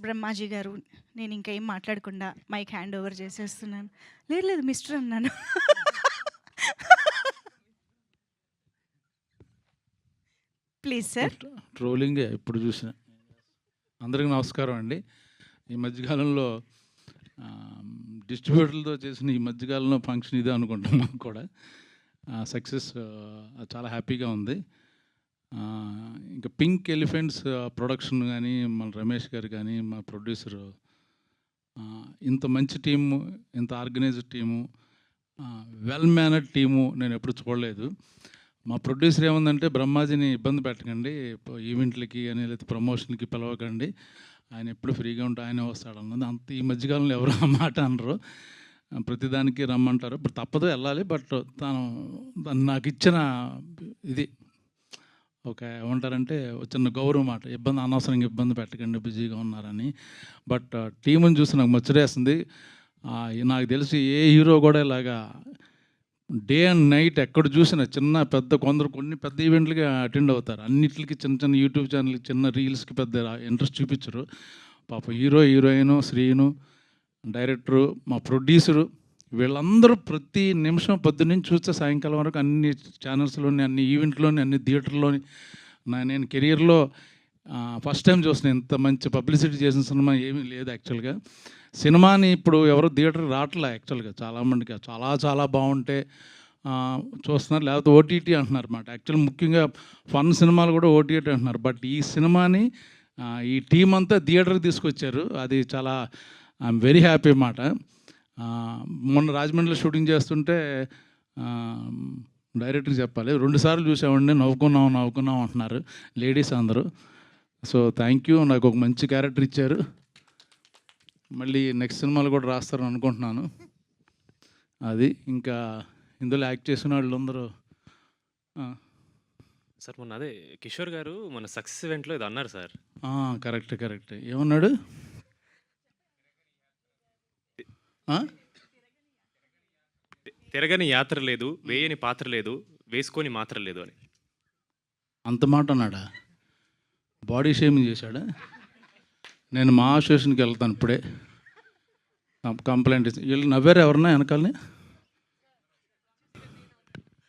బ్రహ్మాజీ గారు, నేను ఇంకా ఏం మాట్లాడకుండా మైక్ హ్యాండ్ ఓవర్ చేసేస్తున్నాను. లేదు లేదు మిస్టర్ అన్నాను. Please sir. ట్రోలింగే ఎప్పుడు చూసిన. అందరికీ నమస్కారం అండి. ఈ మధ్యకాలంలో డిస్ట్రిబ్యూటర్లతో చేసిన ఈ మధ్యకాలంలో ఫంక్షన్ ఇదే అనుకుంటాం. మాకు కూడా సక్సెస్ చాలా హ్యాపీగా ఉంది. ఇంకా పింక్ ఎలిఫెంట్స్ ప్రొడక్షన్ కానీ మన రమేష్ గారు కానీ మా ప్రొడ్యూసరు ఇంత మంచి టీము, ఇంత organised team, well mannered team నేను ఎప్పుడు చూడలేదు. మా ప్రొడ్యూసర్ ఏముందంటే, బ్రహ్మాజీని ఇబ్బంది పెట్టకండి, ఈవెంట్లకి అని లేకపోతే ప్రమోషన్కి పిలవకండి, ఆయన ఎప్పుడు ఫ్రీగా ఉంటే ఆయనే వస్తాడు అన్నది. అంత ఈ మధ్యకాలంలో ఎవరు ఆ మాట అనరు, ప్రతిదానికి రమ్మంటారు. ఇప్పుడు తప్పదు వెళ్ళాలి. బట్ తను నాకు ఇచ్చిన ఇది ఒక ఏమంటారంటే చిన్న గౌరవం మాట, అనవసరంగా ఇబ్బంది పెట్టకండి, బిజీగా ఉన్నారని. బట్ టీముని చూసి నాకు ముచ్చటేస్తుంది. నాకు తెలిసి ఏ హీరో కూడా ఇలాగా డే అండ్ నైట్ ఎక్కడ చూసినా చిన్న పెద్ద కొన్ని పెద్ద ఈవెంట్లకి అటెండ్ అవుతారు. అన్నిటికి చిన్న చిన్న యూట్యూబ్ ఛానల్కి, చిన్న రీల్స్కి పెద్ద ఇంట్రెస్ట్ చూపించరు. పాప హీరోయిన్, శ్రీను, డైరెక్టరు, మా ప్రొడ్యూసరు, వీళ్ళందరూ ప్రతి నిమిషం పొద్దున్నుంచి చూస్తే సాయంకాలం వరకు అన్ని ఛానల్స్లోని, అన్ని ఈవెంట్లోని, అన్ని థియేటర్లోని నేను కెరియర్లో ఫస్ట్ టైం చూసిన ఇంత మంచి పబ్లిసిటీ చేసిన సినిమా ఏమీ లేదు. యాక్చువల్గా సినిమాని ఇప్పుడు ఎవరు థియేటర్ రావట్లే. యాక్చువల్గా చాలామందికి చాలా చాలా బాగుంటే చూస్తున్నారు, లేకపోతే ఓటీటీ అంటున్నారు అన్నమాట. యాక్చువల్ ముఖ్యంగా ఫన్ సినిమాలు కూడా ఓటీటీ అంటున్నారు. బట్ ఈ సినిమాని ఈ టీం అంతా థియేటర్కి తీసుకొచ్చారు. అది చాలా ఐఎమ్ వెరీ హ్యాపీ అన్నమాట. మొన్న రాజమండ్రిలో షూటింగ్ చేస్తుంటే డైరెక్టర్కి చెప్పాలి, 2 సార్లు చూసామండి, నవ్వుకున్నాం అంటున్నారు లేడీస్ అందరూ. సో థ్యాంక్ యూ, నాకు ఒక మంచి క్యారెక్టర్ ఇచ్చారు. మళ్ళీ నెక్స్ట్ సినిమాలు కూడా రాస్తారని అనుకుంటున్నాను. అది ఇంకా ఇందులో యాక్ట్ చేసిన వాళ్ళు అందరూ. సార్ మొన్న అదే కిషోర్ గారు మన సక్సెస్ ఈవెంట్లో ఇది అన్నారు సార్. కరెక్ట్. ఏమన్నాడు? తిరగని యాత్ర లేదు, వేయని పాత్ర లేదు, వేసుకొని మాత్ర లేదు అని. అంత మాట అన్నాడా? బాడీ షేమింగ్ చేశాడా? నేను మా అసోసియేషన్కి వెళ్తాను ఇప్పుడే, కంప్లైంట్ ఇచ్చి. వీళ్ళు నవ్వారు ఎవరన్నా వెనకాలని?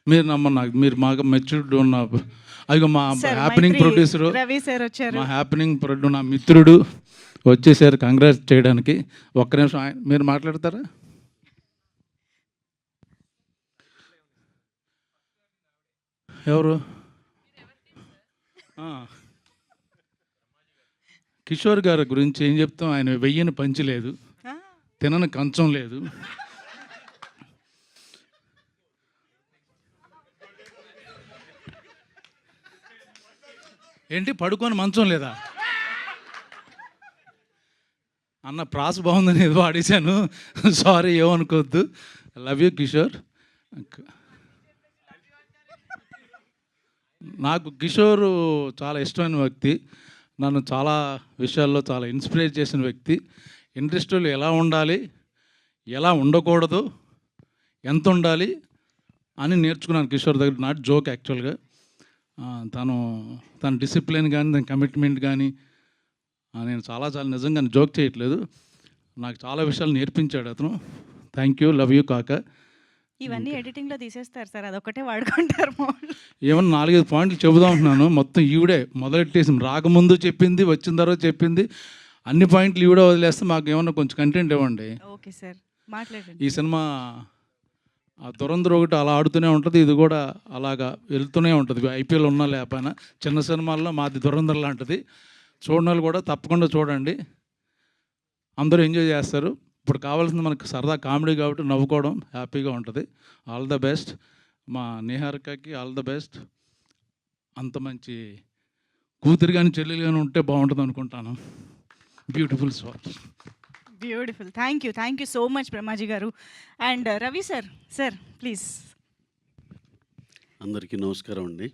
మీరు నాకు మీరు మాకు మెచ్యూర్డ్ ఉన్న అదిగో మా హ్యాపెనింగ్ ప్రొడ్యూసరు, మా హ్యాపెనింగ్ ప్రొడ్యూసర్, నా మిత్రుడు వచ్చేసారు కంగ్రాట్స్ చేయడానికి. ఒక్క నిమిషం మీరు మాట్లాడతారా? ఎవరు? కిషోర్ గారి గురించి ఏం చెప్తాం? ఆయన వెయ్యని పంచి లేదు, తినని కంచం లేదు. ఏంటి పడుకొని మంచం లేదా అన్న? ప్రాస బాగుందని ఏదో ఆడేశాను, సారీ, ఏమనుకోవద్దు. Love you Kishore. నాకు కిషోర్ చాలా ఇష్టమైన వ్యక్తి, నన్ను చాలా విషయాల్లో చాలా ఇన్స్పైర్ చేసిన వ్యక్తి. ఇండస్ట్రీలో ఎలా ఉండాలి, ఎలా ఉండకూడదు, ఎంత ఉండాలి అని నేర్చుకున్నాను కిషోర్ దగ్గర. నాట్ జోక్ యాక్చువల్గా. తన డిసిప్లిన్ కానీ, తన కమిట్మెంట్ కానీ, నేను చాలా నిజంగా జోక్ చేయట్లేదు, నాకు చాలా విషయాలు నేర్పించాడు అతను. థ్యాంక్ యూ, లవ్ యూ కాక. ఇవన్నీ ఎడిటింగ్లో తీసేస్తారు సార్, అదొకటే వాడుకుంటారు. ఏమన్నా 4-5 పాయింట్లు చెబుదాం అంటున్నాను, మొత్తం ఈవిడే మొదలెట్టేసి, రాకముందు చెప్పింది, వచ్చిన తర్వాత చెప్పింది, అన్ని పాయింట్లు ఈవిడే వదిలేస్తే మాకు ఏమన్నా కొంచెం కంటెంట్ ఇవ్వండి. ఓకే సార్, మాట్లాడండి. ఈ సినిమా దురంధర్ ఒకటి అలా ఆడుతూనే ఉంటుంది, ఇది కూడా అలాగా వెళ్తూనే ఉంటుంది. ఐపీఎల్ ఉన్నా లేకపోయినా చిన్న సినిమాల్లో మాది దురంధర్ లాంటిది. చూడని వాళ్ళు కూడా తప్పకుండా చూడండి, అందరూ ఎంజాయ్ చేస్తారు. ఇప్పుడు కావాల్సింది మనకు సరదా కామెడీ కాబట్టి నవ్వుకోవడం, హ్యాపీగా ఉంటుంది. ఆల్ ద బెస్ట్ మా నిహారికకి, ఆల్ ద బెస్ట్. అంత మంచి కూతురు కానీ చెల్లెలు కానీ ఉంటే బాగుంటుంది అనుకుంటాను. Beautiful sir, beautiful. Thank you so much Brahmaji గారు. And Ravi sir please. అందరికీ నమస్కారం అండి.